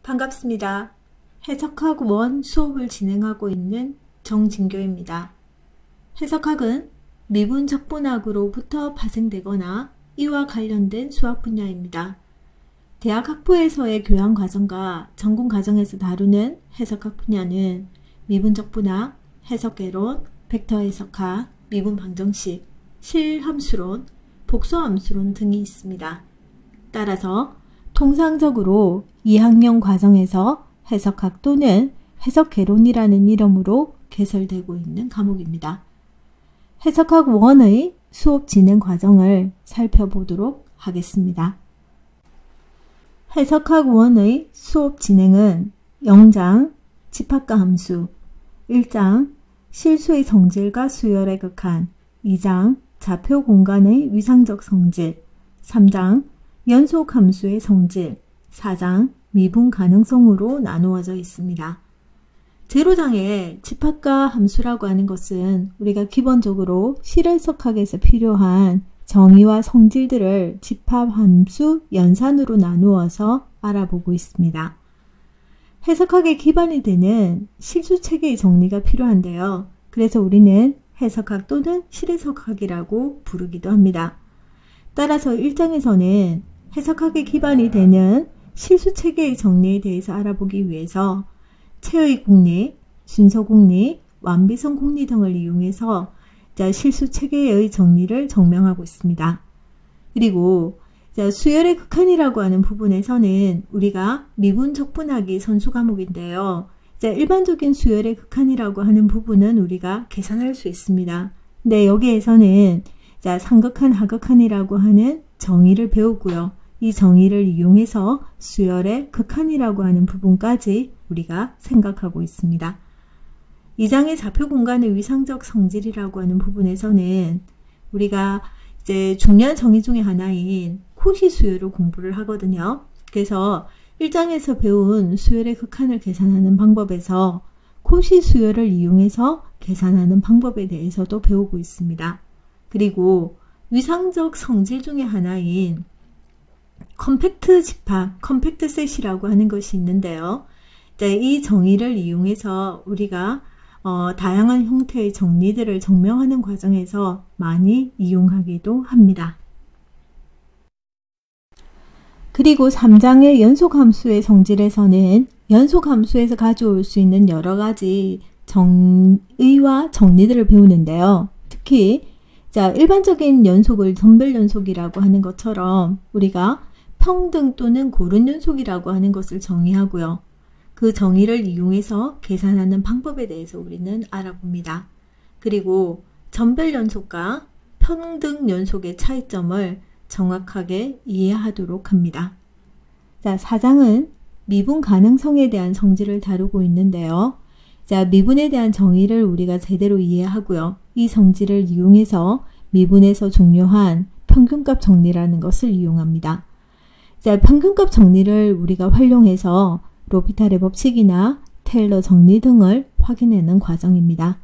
반갑습니다. 해석학원 수업을 진행하고 있는 정진교입니다. 해석학은 미분 적분학으로부터 파생되거나 이와 관련된 수학 분야입니다. 대학 학부에서의 교양 과정과 전공 과정에서 다루는 해석학 분야는 미분 적분학, 해석개론, 벡터 해석학, 미분 방정식, 실함수론, 복소함수론 등이 있습니다. 따라서 통상적으로 2학년 과정에서 해석학 또는 해석개론이라는 이름으로 개설되고 있는 과목입니다. 해석학 1의 수업 진행 과정을 살펴보도록 하겠습니다. 해석학 1의 수업 진행은 0장 집합과 함수, 1장 실수의 성질과 수열의 극한, 2장 좌표 공간의 위상적 성질, 3장 연속 함수의 성질, 4장 미분 가능성으로 나누어져 있습니다. 제로장의 집합과 함수라고 하는 것은 우리가 기본적으로 실해석학에서 필요한 정의와 성질들을 집합함수 연산으로 나누어서 알아보고 있습니다. 해석학의 기반이 되는 실수체계의 정리가 필요한데요. 그래서 우리는 해석학 또는 실해석학이라고 부르기도 합니다. 따라서 1장에서는 해석학의 기반이 되는 실수체계의 정리에 대해서 알아보기 위해서 체의 공리, 순서 공리, 완비성 공리 등을 이용해서 실수체계의 정리를 증명하고 있습니다. 그리고 수열의 극한이라고 하는 부분에서는 우리가 미분 적분학이 선수 과목인데요. 일반적인 수열의 극한이라고 하는 부분은 우리가 계산할 수 있습니다. 근데 여기에서는 상극한, 하극한이라고 하는 정의를 배우고요. 이 정의를 이용해서 수열의 극한이라고 하는 부분까지 우리가 생각하고 있습니다. 2장의 좌표 공간의 위상적 성질이라고 하는 부분에서는 우리가 중요한 정의 중에 하나인 코시 수열을 공부를 하거든요. 그래서 1장에서 배운 수열의 극한을 계산하는 방법에서 코시 수열을 이용해서 계산하는 방법에 대해서도 배우고 있습니다. 그리고 위상적 성질 중에 하나인 컴팩트 집합, 컴팩트 셋이라고 하는 것이 있는데요. 이 정의를 이용해서 우리가 다양한 형태의 정리들을 증명하는 과정에서 많이 이용하기도 합니다. 그리고 3장의 연속함수의 성질에서는 연속함수에서 가져올 수 있는 여러가지 정의와 정리들을 배우는데요. 특히 일반적인 연속을 전별연속이라고 하는 것처럼 우리가 평등 또는 고른연속이라고 하는 것을 정의하고요. 그 정의를 이용해서 계산하는 방법에 대해서 우리는 알아봅니다. 그리고 전별연속과 평등연속의 차이점을 정확하게 이해하도록 합니다. 4장은 미분 가능성에 대한 성질을 다루고 있는데요. 미분에 대한 정의를 우리가 제대로 이해하고요. 이 성질을 이용해서 미분에서 중요한 평균값 정리라는 것을 이용합니다. 평균값 정리를 우리가 활용해서 로피탈의 법칙이나 테일러 정리 등을 확인하는 과정입니다.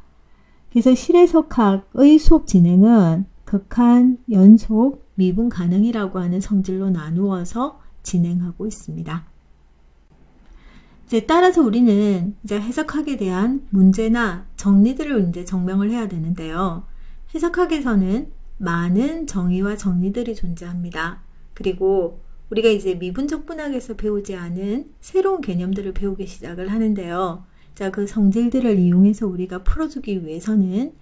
그래서 실해석학의 수업 진행은 극한, 연속, 미분 가능이라고 하는 성질로 나누어서 진행하고 있습니다. 따라서 우리는 해석학에 대한 문제나 정리들을 증명을 해야 되는데요. 해석학에서는 많은 정의와 정리들이 존재합니다. 그리고 우리가 미분 적분학에서 배우지 않은 새로운 개념들을 배우기 시작을 하는데요. 그 성질들을 이용해서 우리가 풀어주기 위해서는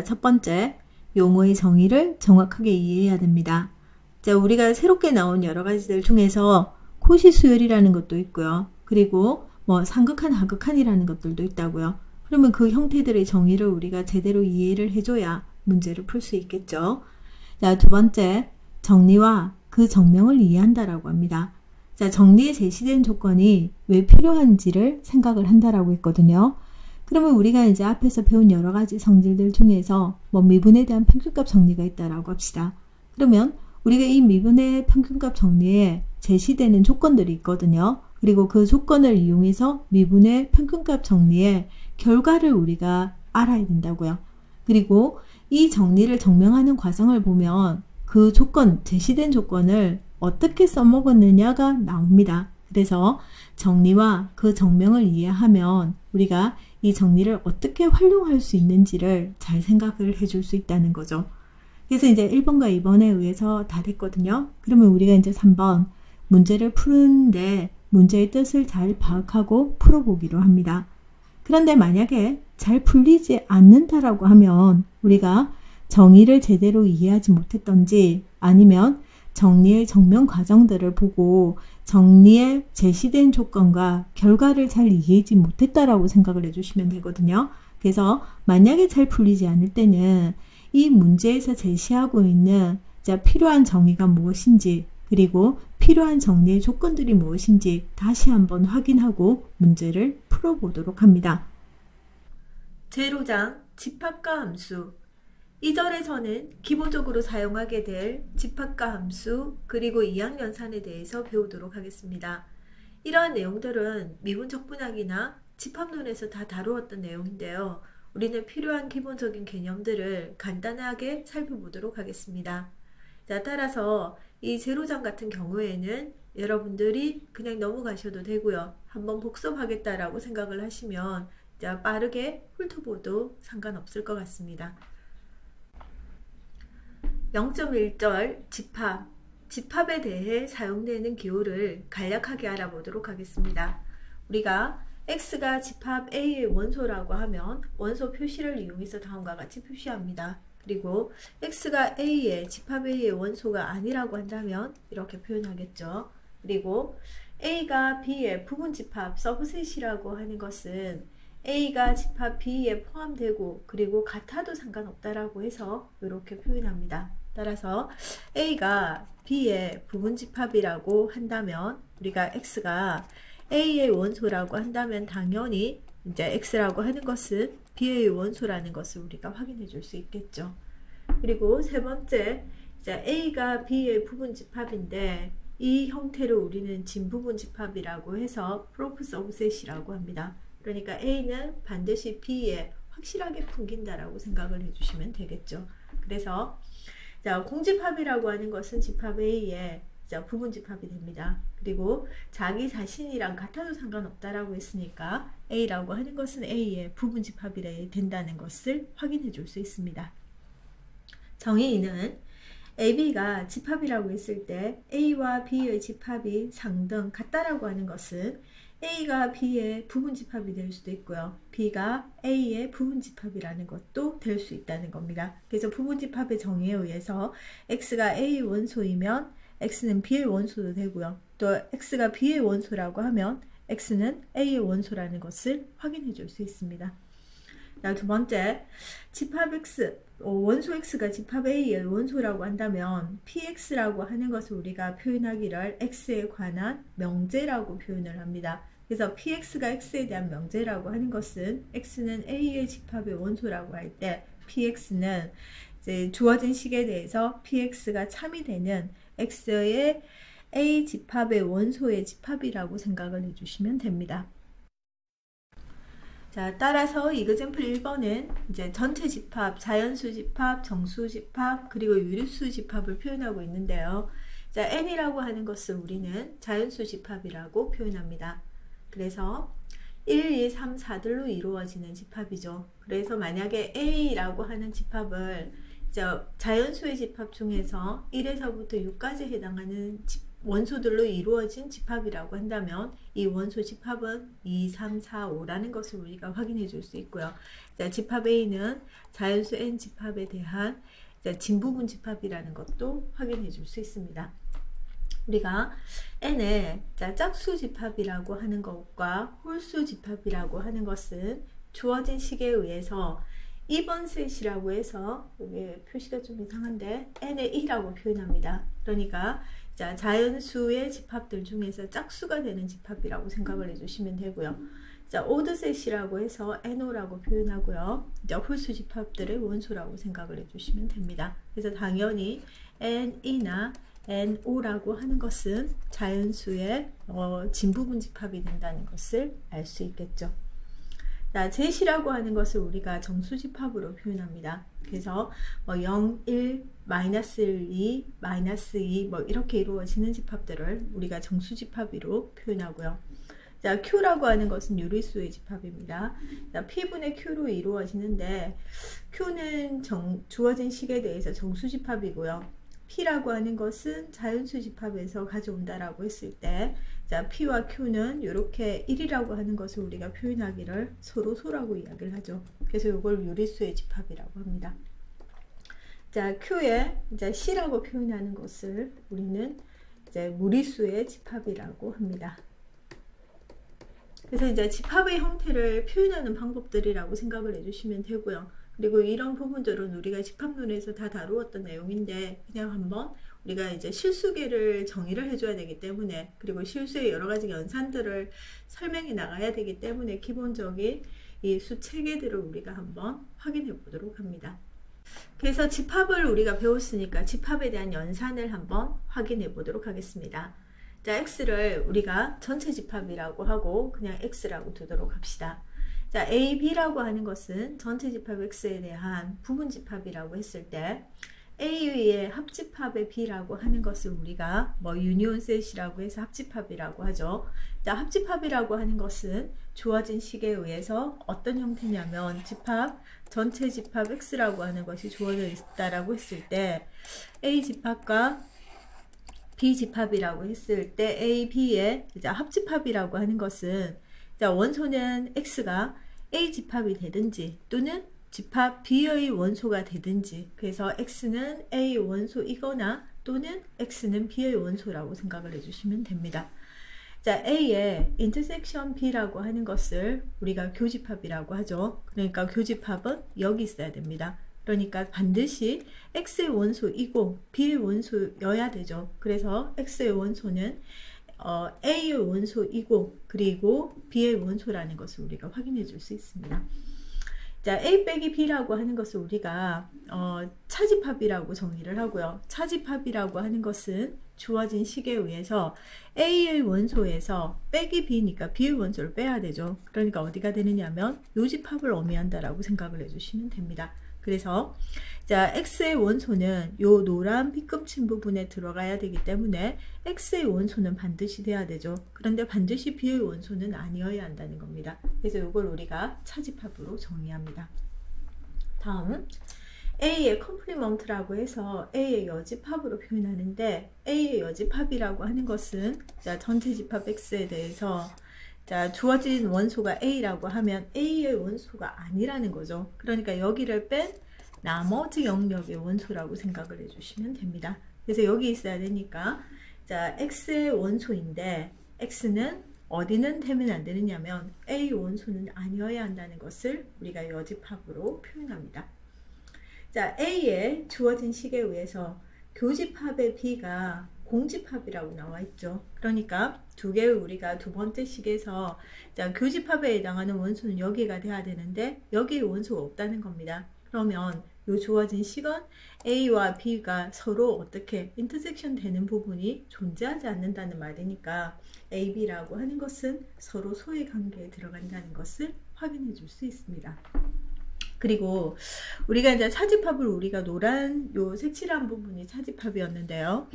첫 번째, 용어의 정의를 정확하게 이해해야 됩니다. 우리가 새롭게 나온 여러 가지들 중에서 코시 수열이라는 것도 있고요. 그리고 상극한, 하극한이라는 것들도 있다고요. 그러면 그 형태들의 정의를 우리가 제대로 이해를 해줘야 문제를 풀 수 있겠죠. 두 번째, 정리와 그 정명을 이해한다라고 합니다. 정리에 제시된 조건이 왜 필요한지를 생각을 한다라고 했거든요. 그러면 우리가 앞에서 배운 여러 가지 성질들 중에서 미분에 대한 평균값 정리가 있다라고 합시다. 그러면 우리가 이 미분의 평균값 정리에 제시되는 조건들이 있거든요. 그리고 그 조건을 이용해서 미분의 평균값 정리의 결과를 우리가 알아야 된다고요. 그리고 이 정리를 증명하는 과정을 보면 그 조건, 제시된 조건을 어떻게 써먹었느냐가 나옵니다. 그래서 정리와 그 정명을 이해하면 우리가 이 정리를 어떻게 활용할 수 있는지를 잘 생각을 해줄 수 있다는 거죠. 그래서 이제 1번과 2번에 의해서 다 됐거든요. 그러면 우리가 이제 3번 문제를 푸는데 문제의 뜻을 잘 파악하고 풀어보기로 합니다. 그런데 만약에 잘 풀리지 않는다라고 하면 우리가 정의를 제대로 이해하지 못했던지 아니면 정리의 정면 과정들을 보고 정리에 제시된 조건과 결과를 잘 이해하지 못했다라고 생각을 해주시면 되거든요. 그래서 만약에 잘 풀리지 않을 때는 이 문제에서 제시하고 있는 필요한 정의가 무엇인지 그리고 필요한 정리의 조건들이 무엇인지 다시 한번 확인하고 문제를 풀어보도록 합니다. 제5장 집합과 함수. 이 절에서는 기본적으로 사용하게 될 집합과 함수 그리고 이항연산에 대해서 배우도록 하겠습니다. 이러한 내용들은 미분 적분학이나 집합론에서 다 다루었던 내용인데요. 우리는 필요한 기본적인 개념들을 간단하게 살펴보도록 하겠습니다. 자, 따라서 이 제로장 같은 경우에는 여러분들이 그냥 넘어가셔도 되고요. 한번 복습하겠다라고 생각을 하시면 자, 빠르게 훑어봐도 상관없을 것 같습니다. 0.1절 집합. 집합에 대해 사용되는 기호를 간략하게 알아보도록 하겠습니다. 우리가 X가 집합 A의 원소라고 하면 원소 표시를 이용해서 다음과 같이 표시합니다. 그리고 X가 A의 집합 A의 원소가 아니라고 한다면 이렇게 표현하겠죠. 그리고 A가 B의 부분집합 서브셋이라고 하는 것은 A가 집합 B에 포함되고 그리고 같아도 상관없다라고 해서 이렇게 표현합니다. 따라서 A가 B의 부분집합이라고 한다면 우리가 X가 A의 원소라고 한다면 당연히 이제 X라고 하는 것은 B의 원소라는 것을 우리가 확인해 줄 수 있겠죠. 그리고 세 번째, 이제 A가 B의 부분집합인데 이 형태를 우리는 진부분집합이라고 해서 프로프 서브셋이라고 합니다. 그러니까 A는 반드시 B에 확실하게 풍긴다라고 생각을 해주시면 되겠죠. 그래서 자, 공집합이라고 하는 것은 집합 A의 부분집합이 됩니다. 그리고 자기 자신이랑 같아도 상관없다라고 했으니까 A라고 하는 것은 A의 부분집합이 된다는 것을 확인해 줄 수 있습니다. 정의2는 AB가 집합이라고 했을 때 A와 B의 집합이 상등 같다라고 하는 것은 A가 B의 부분집합이 될 수도 있고요. B가 A의 부분집합이라는 것도 될 수 있다는 겁니다. 그래서 부분집합의 정의에 의해서 X가 A의 원소이면 X는 B의 원소도 되고요. 또 X가 B의 원소라고 하면 X는 A의 원소라는 것을 확인해 줄 수 있습니다. 자, 두 번째, 집합 X, 원소 X가 집합 A의 원소라고 한다면 PX라고 하는 것을 우리가 표현하기를 X에 관한 명제라고 표현을 합니다. 그래서 PX가 X에 대한 명제라고 하는 것은 X는 A의 집합의 원소라고 할 때 PX는 이제 주어진 식에 대해서 PX가 참이 되는 X의 A 집합의 원소의 집합이라고 생각을 해주시면 됩니다. 자, 따라서 이그젬플 1번은 이제 전체 집합, 자연수 집합, 정수 집합, 그리고 유리수 집합을 표현하고 있는데요. 자, N이라고 하는 것을 우리는 자연수 집합이라고 표현합니다. 그래서 1, 2, 3, 4들로 이루어지는 집합이죠. 그래서 만약에 A라고 하는 집합을 자연수의 집합 중에서 1에서부터 6까지 해당하는 원소들로 이루어진 집합이라고 한다면 이 원소 집합은 2, 3, 4, 5라는 것을 우리가 확인해 줄 수 있고요. 자, 집합 A는 자연수 N 집합에 대한 진부분 집합이라는 것도 확인해 줄 수 있습니다. 우리가 N의 짝수 집합이라고 하는 것과 홀수 집합이라고 하는 것은 주어진 식에 의해서 2번 셋이라고 해서 여기 표시가 좀 이상한데 N의 2라고 표현합니다. 그러니까 자연수의 집합들 중에서 짝수가 되는 집합이라고 생각을 해주시면 되고요. 자, 오드 셋이라고 해서 NO라고 표현하고요. 홀수 집합들의 원소라고 생각을 해주시면 됩니다. 그래서 당연히 N2나 NO라고 하는 것은 자연수의 진부분 집합이 된다는 것을 알 수 있겠죠. 자, 셋이라고 하는 것을 우리가 정수집합으로 표현합니다. 그래서 0, 1, 마이너스 1, 2, 마이너스 2 뭐 이렇게 이루어지는 집합들을 우리가 정수집합으로 표현하고요. 자, Q라고 하는 것은 유리수의 집합입니다. 자, P분의 Q로 이루어지는데 Q는 주어진 식에 대해서 정수집합이고요. P라고 하는 것은 자연수 집합에서 가져온다라고 했을 때, 자, P와 Q는 이렇게 1이라고 하는 것을 우리가 표현하기를 서로 소라고 이야기를 하죠. 그래서 이걸 유리수의 집합이라고 합니다. 자, Q에 이제 C라고 표현하는 것을 우리는 이제 무리수의 집합이라고 합니다. 그래서 이제 집합의 형태를 표현하는 방법들이라고 생각을 해주시면 되고요. 그리고 이런 부분들은 우리가 집합론에서 다 다루었던 내용인데 그냥 한번 우리가 이제 실수계를 정의를 해줘야 되기 때문에, 그리고 실수의 여러 가지 연산들을 설명해 나가야 되기 때문에 기본적인 이 수체계들을 우리가 한번 확인해 보도록 합니다. 그래서 집합을 우리가 배웠으니까 집합에 대한 연산을 한번 확인해 보도록 하겠습니다. 자, X를 우리가 전체 집합이라고 하고 그냥 X라고 두도록 합시다. 자, A, B라고 하는 것은 전체 집합 X에 대한 부분 집합이라고 했을 때 A의 합집합의 B라고 하는 것을 우리가 뭐 유니온 셋이라고 해서 합집합이라고 하죠. 자, 합집합이라고 하는 것은 주어진 식에 의해서 어떤 형태냐면 집합, 전체 집합 X라고 하는 것이 주어져 있다라고 했을 때 A 집합과 B 집합이라고 했을 때 A, B의 합집합이라고 하는 것은, 자, 원소는 X가 A 집합이 되든지 또는 집합 B의 원소가 되든지, 그래서 X는 A 원소이거나 또는 X는 B의 원소라고 생각을 해주시면 됩니다. 자, A의 인터섹션 B라고 하는 것을 우리가 교집합이라고 하죠. 그러니까 교집합은 여기 있어야 됩니다. 그러니까 반드시 X의 원소이고 B의 원소여야 되죠. 그래서 X의 원소는 A의 원소이고 그리고 B의 원소라는 것을 우리가 확인해 줄 수 있습니다. 자, A 빼기 B라고 하는 것을 우리가 차집합이라고 정의를 하고요. 차집합이라고 하는 것은 주어진 식에 의해서 A의 원소에서 빼기 B니까 B의 원소를 빼야 되죠. 그러니까 어디가 되느냐면 요 집합을 의미한다라고 생각을 해주시면 됩니다. 그래서 자, X의 원소는 요 노란 B급친 부분에 들어가야 되기 때문에 X의 원소는 반드시 돼야 되죠. 그런데 반드시 B의 원소는 아니어야 한다는 겁니다. 그래서 이걸 우리가 차집합으로 정의합니다. 다음 A의 컴플리먼트라고 해서 A의 여집합으로 표현하는데, A의 여집합이라고 하는 것은 자, 전체 집합 X에 대해서 자, 주어진 원소가 A라고 하면 A의 원소가 아니라는 거죠. 그러니까 여기를 뺀 나머지 영역의 원소라고 생각을 해주시면 됩니다. 그래서 여기 있어야 되니까 자, X의 원소인데 X는 어디는 되면 안 되느냐면 A 원소는 아니어야 한다는 것을 우리가 여집합으로 표현합니다. 자, A의 주어진 식에 의해서 교집합의 B가 공집합이라고 나와 있죠. 그러니까 두 개의 우리가 두 번째 식에서 자, 교집합에 해당하는 원소는 여기가 돼야 되는데 여기에 원소가 없다는 겁니다. 그러면 요 주어진 식은 A와 B가 서로 어떻게 인터섹션 되는 부분이 존재하지 않는다는 말이니까 A, B라고 하는 것은 서로 소의 관계에 들어간다는 것을 확인해 줄 수 있습니다. 그리고 우리가 이제 차집합을 우리가 노란 요 색칠한 부분이 차집합이었는데요.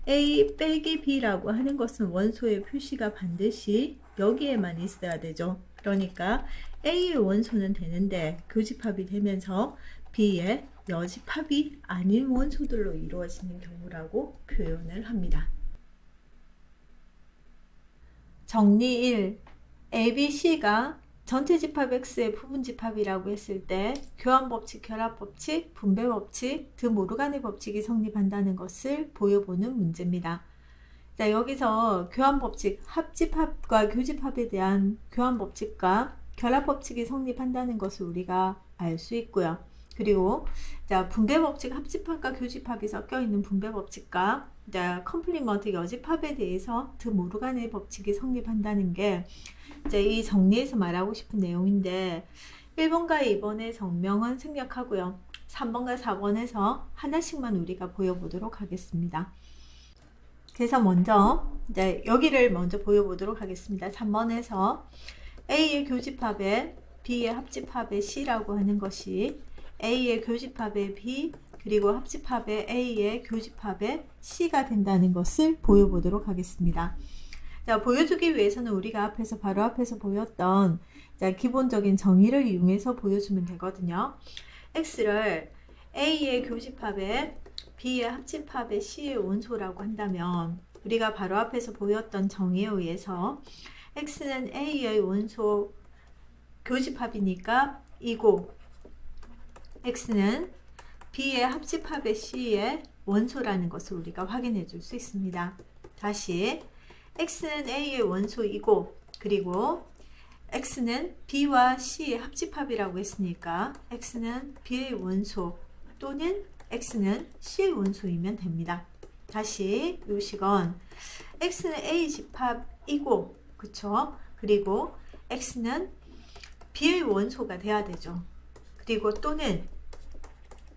A 빼기 B라고 하는 것은 원소의 표시가 반드시 여기에만 있어야 되죠. 그러니까 A의 원소는 되는데 교집합이 되면서 B의 여집합이 아닌 원소들로 이루어지는 경우라고 표현을 합니다. 정리 1. A, B, C가 전체 집합 X의 부분 집합이라고 했을 때 교환법칙, 결합법칙, 분배법칙, 드 모르간의 법칙이 성립한다는 것을 보여보는 문제입니다. 자, 여기서 교환법칙, 합집합과 교집합에 대한 교환법칙과 결합법칙이 성립한다는 것을 우리가 알 수 있고요. 그리고 자, 분배법칙, 합집합과 교집합이 섞여 있는 분배법칙과 자, 컴플리먼트 여집합에 대해서 드 모르간의 법칙이 성립한다는 게 이제 이 정리에서 말하고 싶은 내용인데 1번과 2번의 정명은 생략하고요. 3번과 4번에서 하나씩만 우리가 보여보도록 하겠습니다. 그래서 먼저 이제 여기를 먼저 보여보도록 하겠습니다. 3번에서 A의 교집합에 B의 합집합의 C라고 하는 것이 A의 교집합의 B, 그리고 합집합의 A의 교집합의 C가 된다는 것을 보여보도록 하겠습니다. 자, 보여주기 위해서는 우리가 바로 앞에서 보였던 기본적인 정의를 이용해서 보여주면 되거든요. X를 A의 교집합에 B의 합집합에 C의 원소라고 한다면 우리가 바로 앞에서 보였던 정의에 의해서 X는 A의 원소 교집합이니까 이고 X는 B의 합집합의 C의 원소라는 것을 우리가 확인해 줄 수 있습니다. 다시 X는 A의 원소이고 그리고 X는 B와 C의 합집합이라고 했으니까 X는 B의 원소 또는 X는 C의 원소이면 됩니다. 다시 요식은 X는 A 집합이고 그쵸? 그리고 X는 B의 원소가 돼야 되죠. 그리고 또는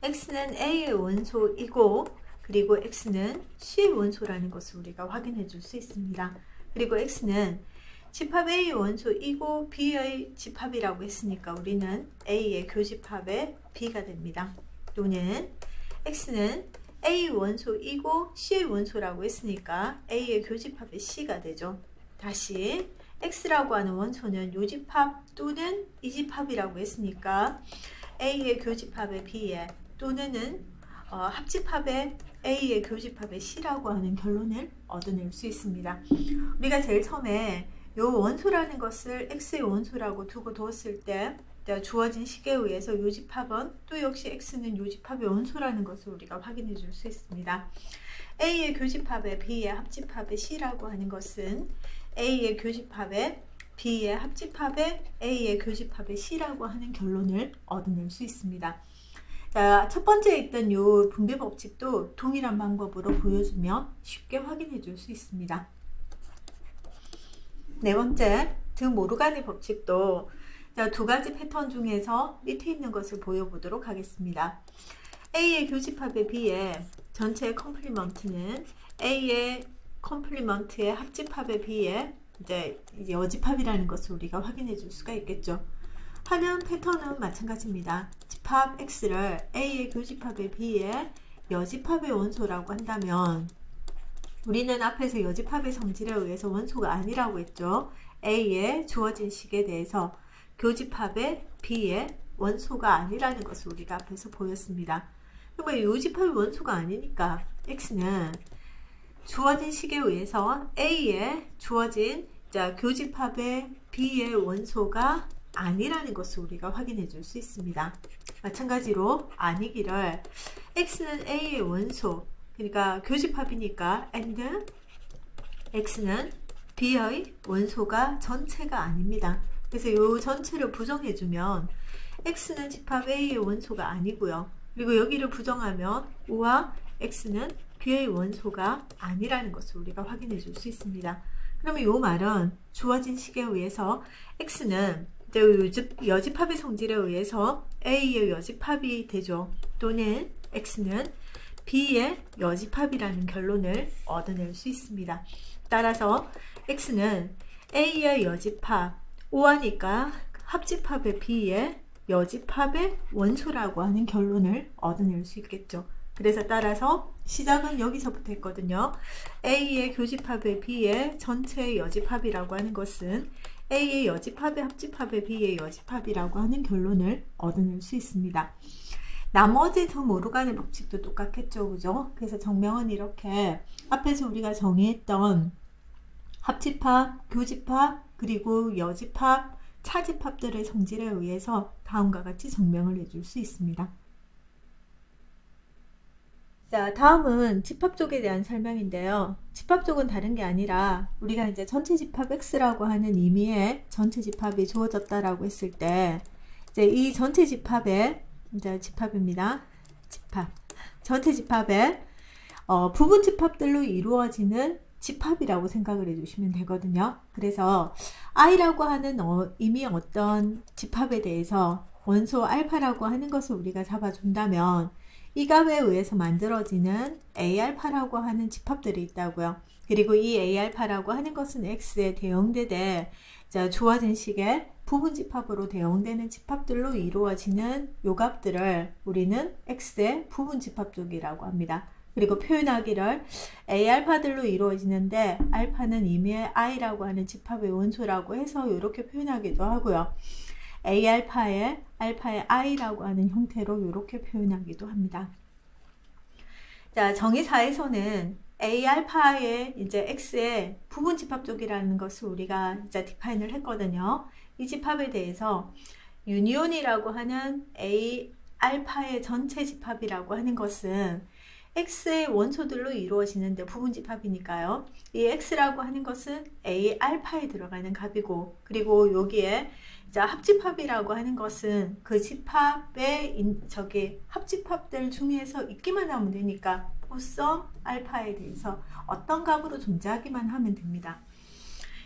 X는 A의 원소이고 그리고 X는 C의 원소라는 것을 우리가 확인해 줄 수 있습니다. 그리고 X는 집합 A의 원소이고 B의 집합이라고 했으니까 우리는 A의 교집합의 B가 됩니다. 또는 X는 A의 원소이고 C의 원소라고 했으니까 A의 교집합의 C가 되죠. 다시 X라고 하는 원소는 요집합 또는 이집합이라고 했으니까 A의 교집합의 B에 또는 합집합의 A의 교집합의 C라고 하는 결론을 얻어낼 수 있습니다. 우리가 제일 처음에 이 원소라는 것을 X의 원소라고 두고 두었을 때 주어진 식에 의해서 요집합은 또 역시 X는 요집합의 원소라는 것을 우리가 확인해 줄 수 있습니다. A의 교집합의 B의 합집합의 C라고 하는 것은 A의 교집합의 B의 합집합의 A의 교집합의 C라고 하는 결론을 얻어낼 수 있습니다. 자, 첫 번째 있던 이 분배 법칙도 동일한 방법으로 보여주면 쉽게 확인해 줄 수 있습니다. 네 번째, 드 모르가니 법칙도 두 가지 패턴 중에서 밑에 있는 것을 보여보도록 하겠습니다. A의 교집합의 B의 전체 컴플리먼트는 A의 컴플리먼트의 합집합의 B의 이제 여집합이라는 것을 우리가 확인해 줄 수가 있겠죠. 하는 패턴은 마찬가지입니다. 집합 X를 A의 교집합의 B의 여집합의 원소라고 한다면 우리는 앞에서 여집합의 성질에 의해서 원소가 아니라고 했죠. A의 주어진 식에 대해서 교집합의 B의 원소가 아니라는 것을 우리가 앞에서 보였습니다. 그러면 요집합의 원소가 아니니까 X는 주어진 식에 의해서 A의 주어진 교집합의 B의 원소가 아니라는 것을 우리가 확인해 줄 수 있습니다. 마찬가지로 아니기를 X는 A의 원소 그러니까 교집합이니까 and X는 B의 원소가 전체가 아닙니다. 그래서 이 전체를 부정해 주면 X는 집합 A의 원소가 아니고요. 그리고 여기를 부정하면 O와 X는 B의 원소가 아니라는 것을 우리가 확인해 줄 수 있습니다. 그러면 이 말은 주어진 식에 의해서 X는 여집합의 성질에 의해서 A의 여집합이 되죠. 또는 X는 B의 여집합이라는 결론을 얻어낼 수 있습니다. 따라서 X는 A의 여집합, O하니까 합집합의 B의 여집합의 원소라고 하는 결론을 얻어낼 수 있겠죠. 그래서 따라서 시작은 여기서부터 했거든요. A의 교집합의 B의 전체의 여집합이라고 하는 것은 A의 여집합의 합집합의 B의 여집합이라고 하는 결론을 얻어낼 수 있습니다. 나머지 드 모르가니 법칙도 똑같겠죠. 그죠? 그래서 정명은 이렇게 앞에서 우리가 정의했던 합집합, 교집합, 그리고 여집합, 차집합들의 성질에 의해서 다음과 같이 정명을 해줄 수 있습니다. 자, 다음은 집합족에 대한 설명인데요. 집합족은 다른 게 아니라 우리가 이제 전체 집합 X라고 하는 의미의 전체 집합이 주어졌다라고 했을 때 이제 이 전체 집합의 이제 집합입니다. 집합. 전체 집합의 부분 집합들로 이루어지는 집합이라고 생각을 해주시면 되거든요. 그래서 I라고 하는 이미 어떤 집합에 대해서 원소 알파라고 하는 것을 우리가 잡아준다면 이 값에 의해서 만들어지는 A알파라고 하는 집합들이 있다고요. 그리고 이 A알파라고 하는 것은 X에 대응되되 자, 주어진 식의 부분 집합으로 대응되는 집합들로 이루어지는 요 값들을 우리는 X의 부분 집합쪽이라고 합니다. 그리고 표현하기를 A알파들로 이루어지는데 알파는 임의의 I라고 하는 집합의 원소라고 해서 이렇게 표현하기도 하고요. A알파의 알파의 I라고 하는 형태로 이렇게 표현하기도 합니다. 자, 정의사에서는 A알파의 이제 X의 부분 집합쪽이라는 것을 우리가 이제 디파인을 했거든요. 이 집합에 대해서 유니온이라고 하는 A알파의 전체 집합이라고 하는 것은 X의 원소들로 이루어지는데 부분 집합이니까요. 이 X라고 하는 것은 A알파에 들어가는 값이고, 그리고 여기에 자, 합집합이라고 하는 것은 그 집합의 합집합들 중에서 있기만 하면 되니까 포섬 알파에 대해서 어떤 값으로 존재하기만 하면 됩니다.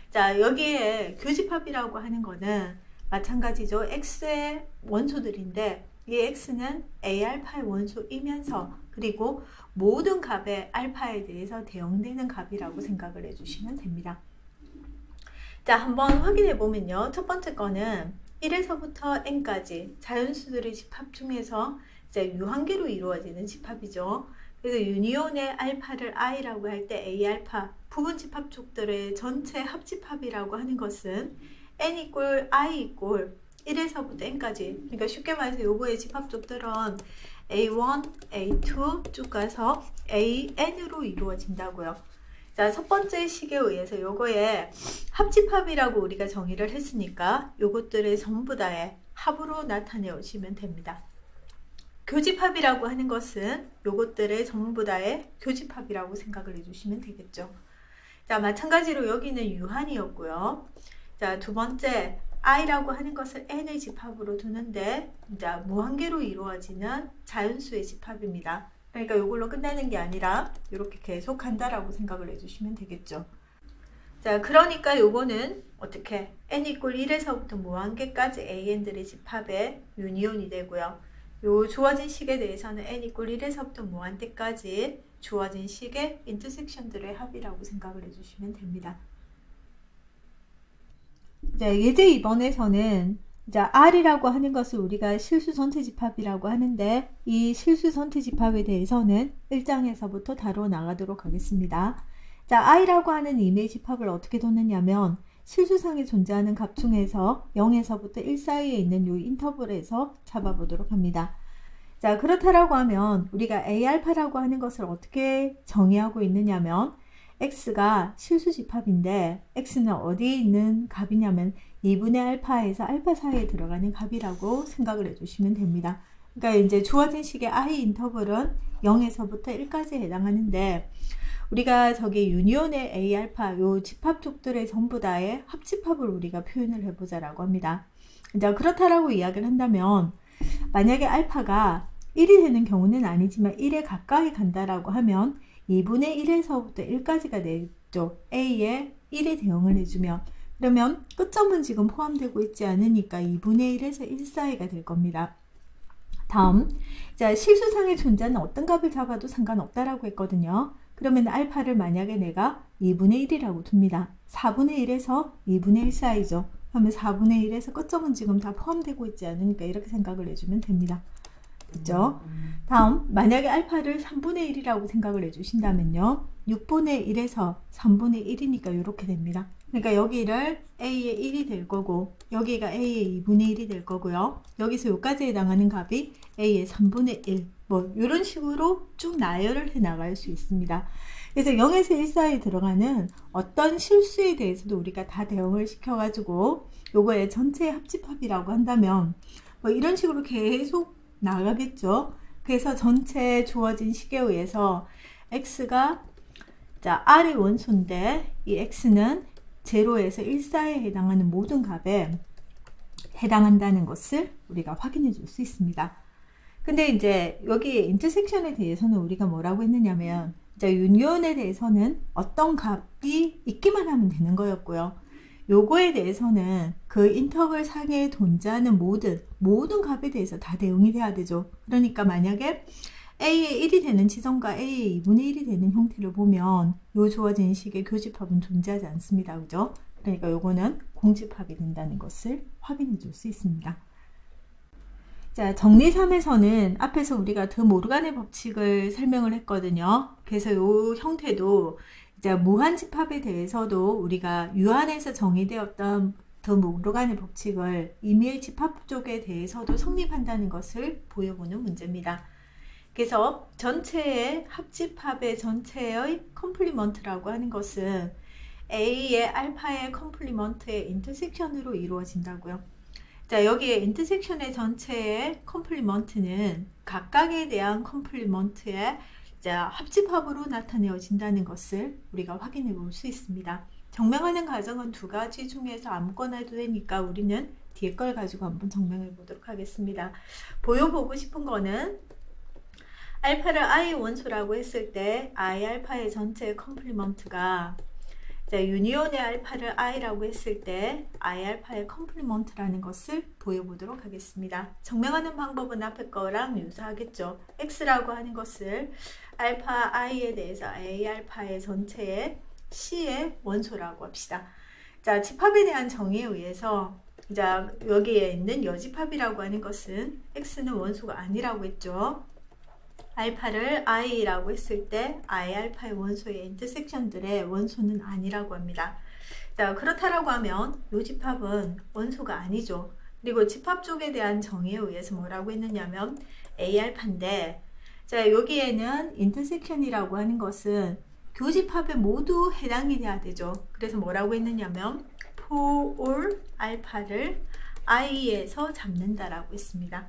자, 여기에 교집합이라고 하는 거는 마찬가지죠. X의 원소들인데 이 X는 A알파의 원소이면서 그리고 모든 값의 알파에 대해서 대응되는 값이라고 생각을 해주시면 됩니다. 자, 한번 확인해 보면요. 첫 번째 거는 1에서부터 n까지 자연수들의 집합 중에서 이제 유한계로 이루어지는 집합이죠. 그래서 유니온의 알파를 i라고 할 때 A알파 부분 집합쪽들의 전체 합집합이라고 하는 것은 n 이꼴 i 이꼴 1에서부터 n까지, 그러니까 쉽게 말해서 요거의 집합쪽들은 A1, A2 쭉 가서 AN으로 이루어진다고요. 자, 첫 번째 식에 의해서 요거에 합집합이라고 우리가 정의를 했으니까 요것들의 전부 다의 합으로 나타내 오시면 됩니다. 교집합이라고 하는 것은 요것들의 전부 다의 교집합이라고 생각을 해주시면 되겠죠. 자, 마찬가지로 여기는 유한이었고요. 자, 두 번째 i라고 하는 것을 n의 집합으로 두는데 자, 무한계로 이루어지는 자연수의 집합입니다. 그러니까 이걸로 끝나는 게 아니라 이렇게 계속 간다라고 생각을 해주시면 되겠죠. 자, 그러니까 요거는 어떻게 n 이꼴 1에서부터 무한계까지 an들의 집합의 유니온이 되고요. 요 주어진 식에 대해서는 n 이꼴 1에서부터 무한대까지 주어진 식의 인터섹션들의 합이라고 생각을 해주시면 됩니다. 자, 예제 2번에서는 자, R이라고 하는 것을 우리가 실수 전체 집합이라고 하는데 이 실수 전체 집합에 대해서는 1장에서부터 다루어 나가도록 하겠습니다. 자, I라고 하는 임의 집합을 어떻게 뒀느냐면 실수상에 존재하는 값 중에서 0에서부터 1 사이에 있는 이 인터벌에서 잡아보도록 합니다. 자, 그렇다라고 하면 우리가 A알파라고 하는 것을 어떻게 정의하고 있느냐면 X가 실수 집합인데 X는 어디에 있는 값이냐면 2분의 알파에서 알파 사이에 들어가는 값이라고 생각을 해주시면 됩니다. 그러니까 이제 주어진 식의 I 인터벌은 0에서부터 1까지 해당하는데 우리가 저기 유니온의 A알파 요 집합쪽들의 전부 다의 합집합을 우리가 표현을 해보자라고 합니다. 자, 그렇다라고 이야기를 한다면 만약에 알파가 1이 되는 경우는 아니지만 1에 가까이 간다라고 하면 2분의 1에서부터 1까지가 되죠. A에 1에 대응을 해주면 그러면 끝점은 지금 포함되고 있지 않으니까 2분의 1에서 1 사이가 될 겁니다. 다음, 자, 실수상에 존재하는 어떤 값을 잡아도 상관없다라고 했거든요. 그러면 알파를 만약에 내가 2분의 1이라고 둡니다. 4분의 1에서 2분의 1 사이죠. 그러면 4분의 1에서 끝점은 지금 다 포함되고 있지 않으니까 이렇게 생각을 해주면 됩니다. 됐죠? 다음, 만약에 알파를 3분의 1이라고 생각을 해주신다면요. 6분의 1에서 3분의 1이니까 이렇게 됩니다. 그러니까 여기를 A의 1이 될 거고 여기가 A의 2분의 1이 될 거고요. 여기서 여기까지 해당하는 값이 A의 3분의 1 뭐 이런 식으로 쭉 나열을 해 나갈 수 있습니다. 그래서 0에서 1 사이에 들어가는 어떤 실수에 대해서도 우리가 다 대응을 시켜가지고 요거의 전체 합집합이라고 한다면 뭐 이런 식으로 계속 나가겠죠. 그래서 전체 주어진 식에 의해서 X가 자, R의 원소인데 이 X는 0에서 1 사이에 해당하는 모든 값에 해당한다는 것을 우리가 확인해 줄 수 있습니다. 근데 이제 여기 인터섹션에 대해서는 우리가 뭐라고 했느냐면 이제 유니온에 대해서는 어떤 값이 있기만 하면 되는 거였고요. 요거에 대해서는 그 인터벌 상에 존재하는 모든 값에 대해서 다 대응이 돼야 되죠. 그러니까 만약에 A의 1이 되는 지점과 A의 2분의 1이 되는 형태를 보면 요 주어진 식의 교집합은 존재하지 않습니다. 그죠? 그러니까 요거는 공집합이 된다는 것을 확인해 줄 수 있습니다. 자, 정리 3에서는 앞에서 우리가 드 모르간의 법칙을 설명을 했거든요. 그래서 요 형태도 이제 무한집합에 대해서도 우리가 유한에서 정의되었던 드 모르간의 법칙을 임의의 집합 쪽에 대해서도 성립한다는 것을 보여보는 문제입니다. 그래서 전체의 합집합의 전체의 컴플리먼트라고 하는 것은 A의 알파의 컴플리먼트의 인터섹션으로 이루어진다고요. 자, 여기에 인터섹션의 전체의 컴플리먼트는 각각에 대한 컴플리먼트의 합집합으로 나타내어진다는 것을 우리가 확인해 볼 수 있습니다. 정명하는 과정은 두 가지 중에서 아무거나 해도 되니까 우리는 뒤에 걸 가지고 한번 정명해 보도록 하겠습니다. 보여보고 싶은 거는 알파를 I 원소라고 했을 때 I 알파의 전체 컴플리먼트가 유니온의 알파를 I라고 했을 때 I 알파의 컴플리먼트라는 것을 보여보도록 하겠습니다. 정명하는 방법은 앞에 거랑 유사하겠죠. X라고 하는 것을 알파 I에 대해서 A 알파의 전체의 C의 원소라고 합시다. 자, 집합에 대한 정의에 의해서 여기에 있는 여집합이라고 하는 것은 X는 원소가 아니라고 했죠. 알파를 I라고 했을 때 I 알파의 원소의 인터섹션들의 원소는 아니라고 합니다. 자, 그렇다라고 하면 이 집합은 원소가 아니죠. 그리고 집합 쪽에 대한 정의에 의해서 뭐라고 했느냐면 A 알파인데, 자, 여기에는 인터섹션이라고 하는 것은 교집합에 모두 해당이 돼야 되죠. 그래서 뭐라고 했느냐면 for all 알파를 I에서 잡는다라고 했습니다.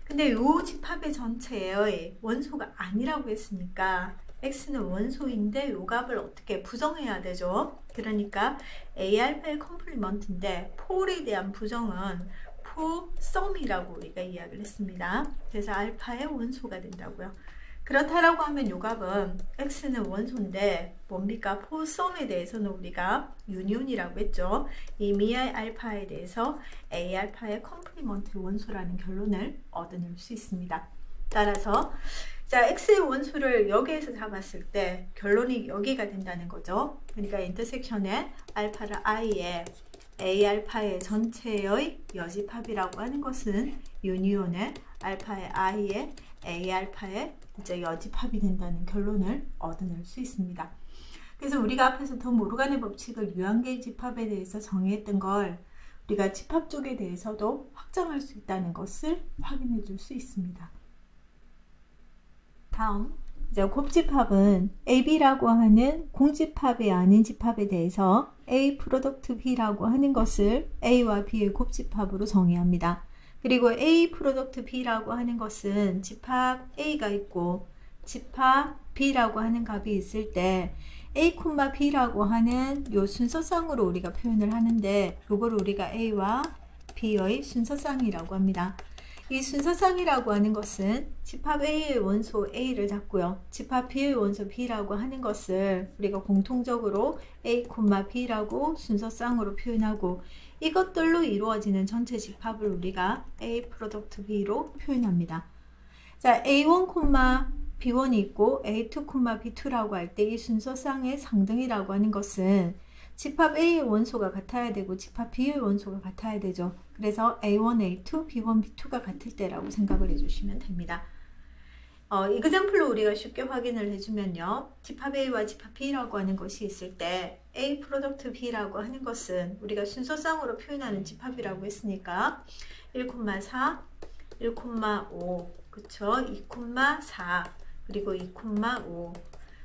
근데 이 집합의 전체의 원소가 아니라고 했으니까 X는 원소인데 이 값을 어떻게 부정해야 되죠? 그러니까 A 알파의 컴플리먼트인데 for에 대한 부정은 for sum이라고 우리가 이야기를 했습니다. 그래서 알파의 원소가 된다고요. 그렇다라고 하면 이 값은 X는 원소인데 뭡니까? for sum에 대해서는 우리가 유니온이라고 했죠. 이 미의 알파에 대해서 A 알파의 컴플리먼트 원소라는 결론을 얻어낼 수 있습니다. 따라서 자, X의 원소를 여기에서 잡았을 때 결론이 여기가 된다는 거죠. 그러니까 인터섹션의 알파를 I에 A 알파의 전체의 여집합이라고 하는 것은 유니온의 알파의 I에 A 알파의 여집합이 된다는 결론을 얻어낼 수 있습니다. 그래서 우리가 앞에서 더 모르간의 법칙을 유한계의 집합에 대해서 정의했던 걸 우리가 집합 쪽에 대해서도 확장할 수 있다는 것을 확인해 줄 수 있습니다. 다음, 곱집합은 AB라고 하는 공집합이 아닌 집합에 대해서 A 프로덕트 B라고 하는 것을 A와 B의 곱집합으로 정의합니다. 그리고 A 프로덕트 B라고 하는 것은 집합 A가 있고 집합 B라고 하는 값이 있을 때 A, B라고 하는 요 순서상으로 우리가 표현을 하는데 요걸 우리가 A와 B의 순서상이라고 합니다. 이 순서상이라고 하는 것은 집합 A의 원소 A를 잡고요. 집합 B의 원소 B라고 하는 것을 우리가 공통적으로 A, B라고 순서상으로 표현하고 이것들로 이루어지는 전체 집합을 우리가 A 프로덕트 B로 표현합니다. 자, A1, B1이 있고 A2, B2라고 할 때 이 순서상의 상등이라고 하는 것은 집합 A의 원소가 같아야 되고 집합 B의 원소가 같아야 되죠. 그래서 A1, A2, B1, B2가 같을 때라고 생각을 해주시면 됩니다. 이그젬플로 우리가 쉽게 확인을 해주면요. 집합 A와 집합 B라고 하는 것이 있을 때 A 프로덕트 B라고 하는 것은 우리가 순서상으로 표현하는 집합이라고 했으니까 1,4, 1,5, 그쵸? 2,4, 그리고 2,5,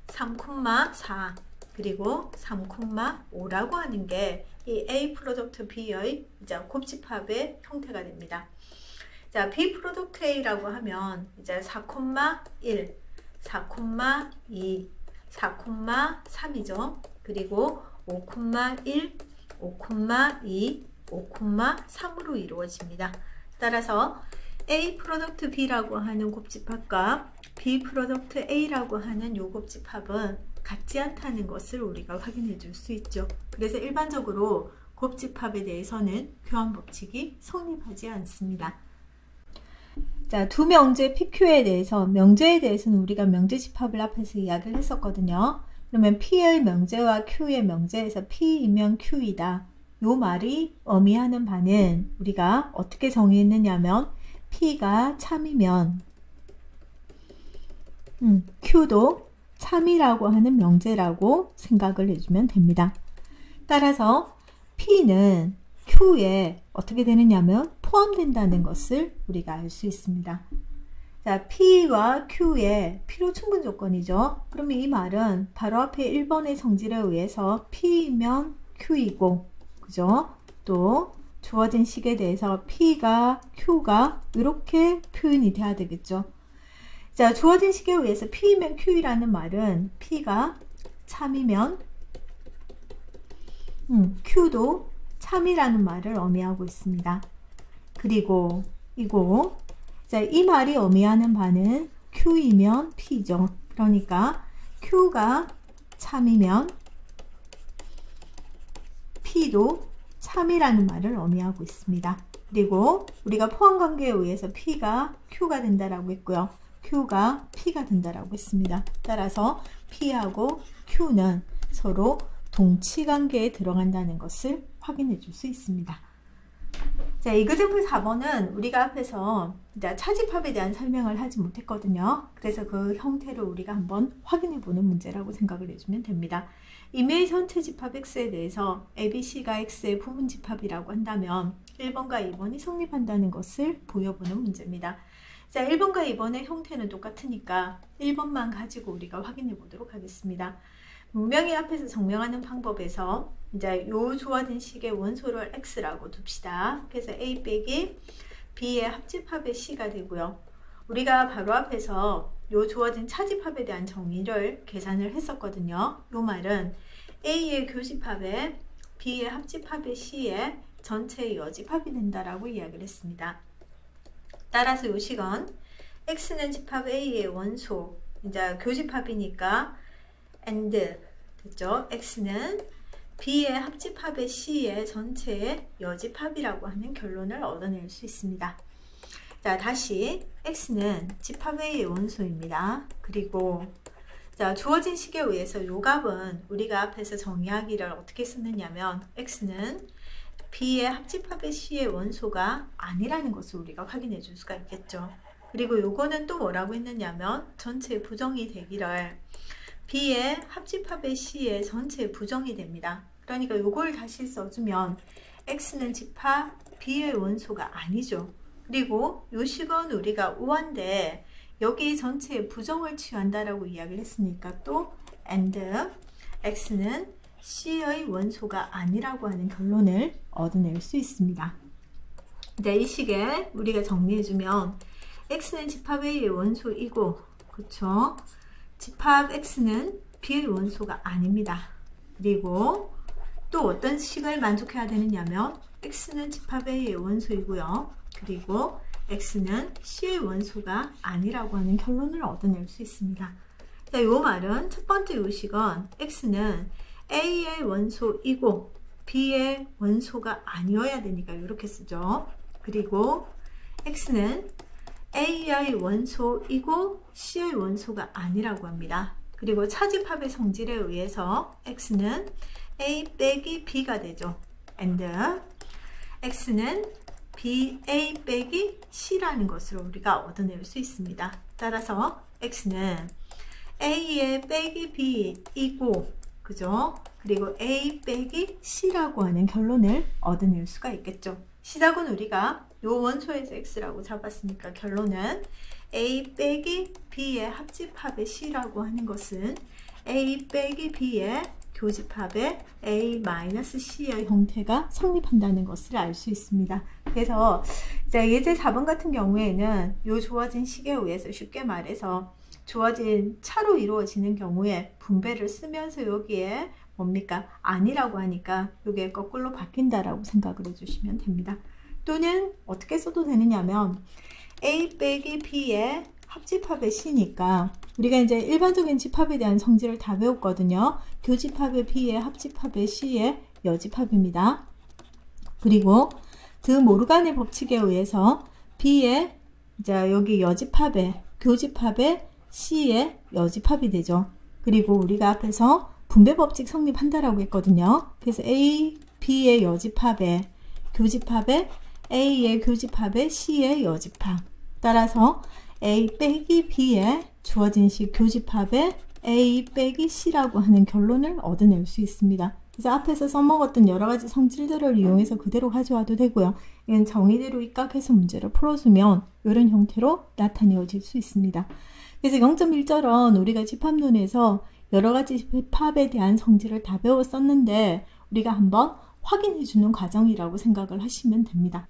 3,4, 그리고 3,5라고 하는 게 이 A 프로덕트 B의 곱집합의 형태가 됩니다. 자, B 프로덕트 A라고 하면 이제 4,1, 4,2, 4,3이죠. 그리고 5,1, 5,2, 5,3으로 이루어집니다. 따라서 A 프로덕트 B라고 하는 곱집합과 B 프로덕트 A라고 하는 요 곱집합은 같지 않다는 것을 우리가 확인해 줄 수 있죠. 그래서 일반적으로 곱집합에 대해서는 교환법칙이 성립하지 않습니다. 자, 두 명제 PQ에 대해서, 명제에 대해서는 우리가 명제 집합을 앞에서 이야기를 했었거든요. 그러면 P의 명제와 Q의 명제에서 P이면 Q이다. 요 말이 의미하는 바는 우리가 어떻게 정의했느냐면 P가 참이면 Q도 참이라고 하는 명제라고 생각을 해주면 됩니다. 따라서 P는 Q에 어떻게 되느냐면 포함된다는 것을 우리가 알 수 있습니다. 자, P와 Q의 필요 충분 조건이죠. 그러면 이 말은 바로 앞에 1번의 성질에 의해서 P면 Q이고, 그죠? 또 주어진 식에 대해서 P가 Q가 이렇게 표현이 돼야 되겠죠. 자, 주어진 식에 의해서 P면 Q이라는 말은 P가 참이면 Q도 참이라는 말을 의미하고 있습니다. 그리고 이거, 자, 이 말이 의미하는 바는 Q이면 P죠. 그러니까 Q가 참이면 P도 참이라는 말을 의미하고 있습니다. 그리고 우리가 포함관계에 의해서 P가 Q가 된다라고 했고요. Q가 P가 된다라고 했습니다. 따라서 P하고 Q는 서로 동치관계에 들어간다는 것을 확인해 줄 수 있습니다. 자, 이그제플 4번은 우리가 앞에서 차집합에 대한 설명을 하지 못했거든요. 그래서 그 형태를 우리가 한번 확인해 보는 문제라고 생각을 해주면 됩니다. 임의의 전체 집합 X에 대해서 ABC가 X의 부분 집합이라고 한다면 1번과 2번이 성립한다는 것을 보여보는 문제입니다. 자, 1번과 2번의 형태는 똑같으니까 1번만 가지고 우리가 확인해 보도록 하겠습니다. 문명이 앞에서 증명하는 방법에서 이제 요 주어진 식의 원소를 X라고 둡시다. 그래서 A 빼기 B의 합집합의 C가 되고요. 우리가 바로 앞에서 요 주어진 차집합에 대한 정의를 계산을 했었거든요. 요 말은 A의 교집합에 B의 합집합의 C의 전체의 여집합이 된다라고 이야기를 했습니다. 따라서 요 식은 X는 집합 A의 원소, 이제 교집합이니까 and 됐죠? X는 B의 합집합의 C의 전체의 여집합이라고 하는 결론을 얻어낼 수 있습니다. 자, 다시 X는 집합 A의 원소입니다. 그리고 자, 주어진 식에 의해서 요 값은 우리가 앞에서 정의하기를 어떻게 쓰느냐면 X는 B의 합집합의 C의 원소가 아니라는 것을 우리가 확인해 줄 수가 있겠죠. 그리고 요거는 또 뭐라고 했느냐면 전체 부정이 되기를 B의 합집합의 C의 전체 부정이 됩니다. 그러니까 요걸 다시 써주면 X는 집합 B의 원소가 아니죠. 그리고 요 식은 우리가 우한데 여기 전체의 부정을 취한다라고 이야기를 했으니까 또 and X는 C의 원소가 아니라고 하는 결론을 얻어낼 수 있습니다. 네, 이 식에 우리가 정리해주면 X는 집합 A의 원소이고, 그쵸? 집합 X는 B의 원소가 아닙니다. 그리고 또 어떤 식을 만족해야 되느냐면 X는 집합 A의 원소이고요. 그리고 X는 C의 원소가 아니라고 하는 결론을 얻어낼 수 있습니다. 자, 이 말은 첫 번째 요식은 X는 A의 원소이고 B의 원소가 아니어야 되니까 이렇게 쓰죠. 그리고 X는 A의 원소이고 C의 원소가 아니라고 합니다. 그리고 차집합의 성질에 의해서 X는 A 빼기 B가 되죠. and X는 A 빼기 C라는 것을 우리가 얻어낼 수 있습니다. 따라서 X는 A의 빼기 B이고, 그죠? 그리고 A 빼기 C라고 하는 결론을 얻어낼 수가 있겠죠. 시작은 우리가 요 원소에서 X라고 잡았으니까 결론은 A 빼기 B의 합집합의 C라고 하는 것은 A 빼기 B의 교집합의 A-C의 형태가 성립한다는 것을 알 수 있습니다. 그래서 예제 4번 같은 경우에는 요 주어진 식에 의해서 쉽게 말해서 주어진 차로 이루어지는 경우에 분배를 쓰면서 여기에 뭡니까? 아니라고 하니까 이게 거꾸로 바뀐다라고 생각을 해주시면 됩니다. 또는 어떻게 써도 되느냐면 A 빼기 B의 합집합의 C니까 우리가 이제 일반적인 집합에 대한 성질을 다 배웠거든요. 교집합의 B의 합집합의 C의 여집합입니다. 그리고 드 모르간의 법칙에 의해서 B의 이제 여기 여집합에, 교집합에 C의 여집합이 되죠. 그리고 우리가 앞에서 분배법칙 성립한다라고 했거든요. 그래서 A, B의 여집합에, 교집합에 A의 교집합에 C의 여집합. 따라서 A 빼기 B의 주어진 식 교집합에 A 빼기 C라고 하는 결론을 얻어낼 수 있습니다. 그래서 앞에서 써먹었던 여러가지 성질들을 이용해서 그대로 가져와도 되고요. 이건 정의대로 입각해서 문제를 풀어주면 이런 형태로 나타내어질 수 있습니다. 그래서 0.1절은 우리가 집합론에서 여러가지 집합에 대한 성질을 다 배웠었는데 우리가 한번 확인해주는 과정이라고 생각을 하시면 됩니다.